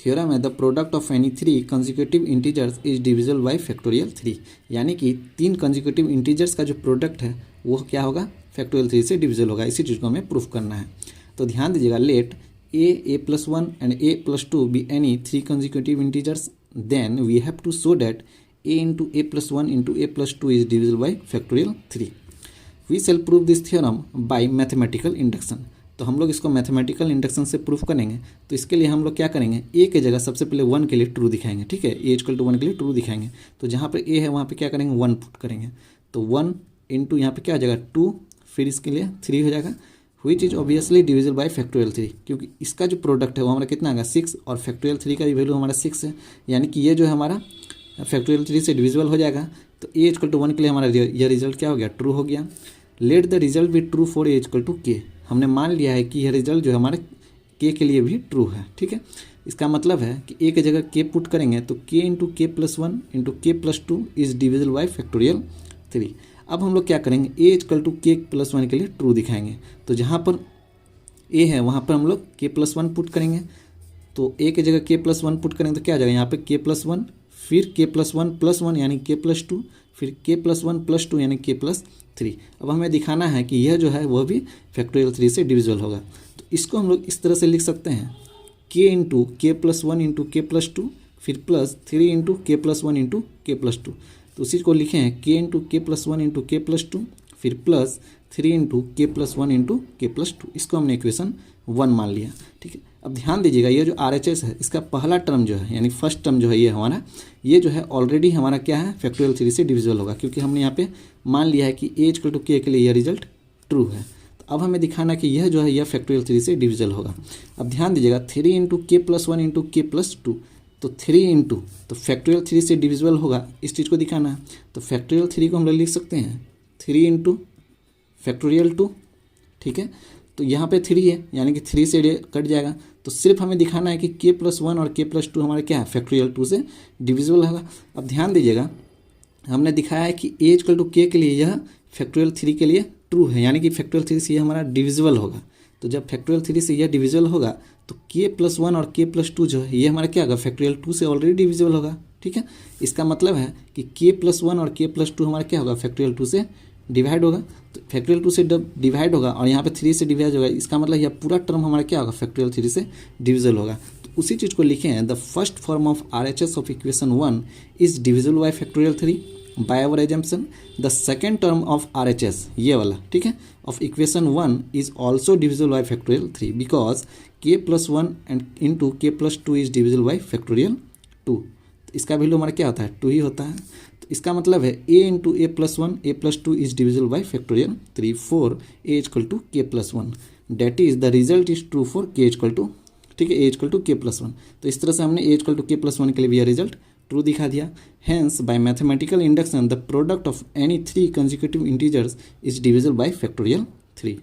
Theorem है the product of any three consecutive integers is divisible by factorial 3, यानी कि 3 consecutive integers का जो प्रोडक्ट है वो क्या होगा, फैक्टोरियल 3 से डिविजिबल होगा। इसी चीज़ को हमें प्रूफ करना है। तो ध्यान दीजिएगा, let a+1 and a+2 be any 3 consecutive integers, then we have to show that a into a+1 into a+2 is divisible by factorial 3। We shall prove this theorem by mathematical induction. तो हम लोग इसको mathematical induction से proof करेंगे। तो इसके लिए हम लोग क्या करेंगे, ए के जगह सबसे पहले 1 के लिए ट्रू दिखाएंगे, ठीक है, ए इक्वल टू 1 के लिए ट्रू दिखाएंगे। तो जहाँ पर ए है वहाँ पे क्या करेंगे, 1 पुट करेंगे। तो 1 इंटू यहाँ पे क्या हो जाएगा 2, फिर इसके लिए 3 हो जाएगा, which is obviously divisible by factorial 3, क्योंकि इसका जो प्रोडक्ट है वो हमारा कितना आएगा 6 और फैक्टोरियल 3 का भी वैल्यू हमारा 6 है, यानी कि ये जो है हमारा फैक्टोरियल 3 से डिविजिबल हो जाएगा। तो ए इक्वल टू 1 के लिए हमारा यह रिजल्ट क्या हो गया, ट्रू हो गया। लेट द रिजल्ट भी true for a equal to k. हमने मान लिया है कि यह रिजल्ट जो है हमारे के लिए भी ट्रू है, ठीक है। इसका मतलब है कि ए की जगह के पुट करेंगे तो के into k+1 into k+2 is divisible by factorial 3। अब हम लोग क्या करेंगे, ए इक्वल टू k+1 के लिए ट्रू दिखाएंगे। तो जहाँ पर ए है वहाँ पर हम लोग k+1 पुट करेंगे। तो ए की जगह k+1 पुट करेंगे तो क्या आ जाएगा, यहाँ पे k+1 फिर k+1+1 यानी k+2 फिर k+1+2 यानी k+3। अब हमें दिखाना है कि यह जो है वह भी फैक्टोरियल 3 से डिविजिबल होगा। तो इसको हम लोग इस तरह से लिख सकते हैं, k into k+1 into k+2 फिर plus 3 into k+1 into k+2। तो उसी को लिखे हैं k into k+1 into k+2 फिर plus 3 into k+1 into k+2। इसको हमने इक्वेशन 1 मान लिया, ठीक है। अब ध्यान दीजिएगा, ये जो RHS है इसका पहला टर्म जो है यानी फर्स्ट टर्म जो है ये हमारा, ये जो है ऑलरेडी हमारा क्या है, फैक्टोरियल 3 से डिविजिबल होगा, क्योंकि हमने यहाँ पे मान लिया है कि a इक्वल टू के लिए यह रिजल्ट ट्रू है। तो अब हमें दिखाना कि यह जो है यह फैक्टोरियल 3 से डिविजिबल होगा। अब ध्यान दीजिएगा, 3 इंटू k+1 इंटू k+2, तो 3 इंटू तो फैक्टोरियल 3 से डिविजिबल होगा, इस चीज़ को दिखाना है। तो फैक्टोरियल 3 को हम लोग लिख सकते हैं 3 इंटू फैक्टोरियल 2, ठीक है। तो यहाँ पे 3 है यानी कि 3 से कट जाएगा। तो सिर्फ हमें दिखाना है कि k+1 और k+2 हमारे क्या है, फैक्टोरियल 2 से डिविजिबल होगा। अब ध्यान दीजिएगा, हमने दिखाया है कि a इक्वल टू के लिए यह फैक्टोरियल 3 के लिए ट्रू है, यानी कि फैक्टोरियल 3 से यह हमारा डिविजिबल होगा। तो जब फैक्टोरियल 3 से यह डिविजिबल होगा तो k+1 और k+2 जो है ये हमारा क्या होगा, फैक्टोरियल 2 से ऑलरेडी डिविजिबल होगा, ठीक है। इसका मतलब है कि k+1 और k+2 हमारा क्या होगा, फैक्टोरियल 2 से डिवाइड होगा। तो फैक्टोरियल 2 से डिवाइड होगा और यहाँ पे 3 से डिवाइड होगा, इसका मतलब यह पूरा टर्म हमारा क्या होगा, फैक्टोरियल 3 से डिविजिबल होगा। तो उसी चीज़ को लिखे हैं, the first form of RHS of equation 1 is divisible by factorial 3 by our assumption. The second term of RHS ये वाला, ठीक है, of equation 1 is also divisible by factorial 3 because k+1 and into k+2 is divisible by factorial 2। इसका value हमारा क्या होता है, 2 ही होता है। तो इसका मतलब है a into a+1 a+2 is divisible by factorial 3 for a equal to k+1, that is the result is true for k equal to, ठीक है, a इक्वल टू k+1। तो इस तरह से हमने a इक्वल टू k+1 के लिए भी यह रिजल्ट ट्रू दिखा दिया। Hence by mathematical induction the product of any 3 consecutive integers is divisible by factorial 3।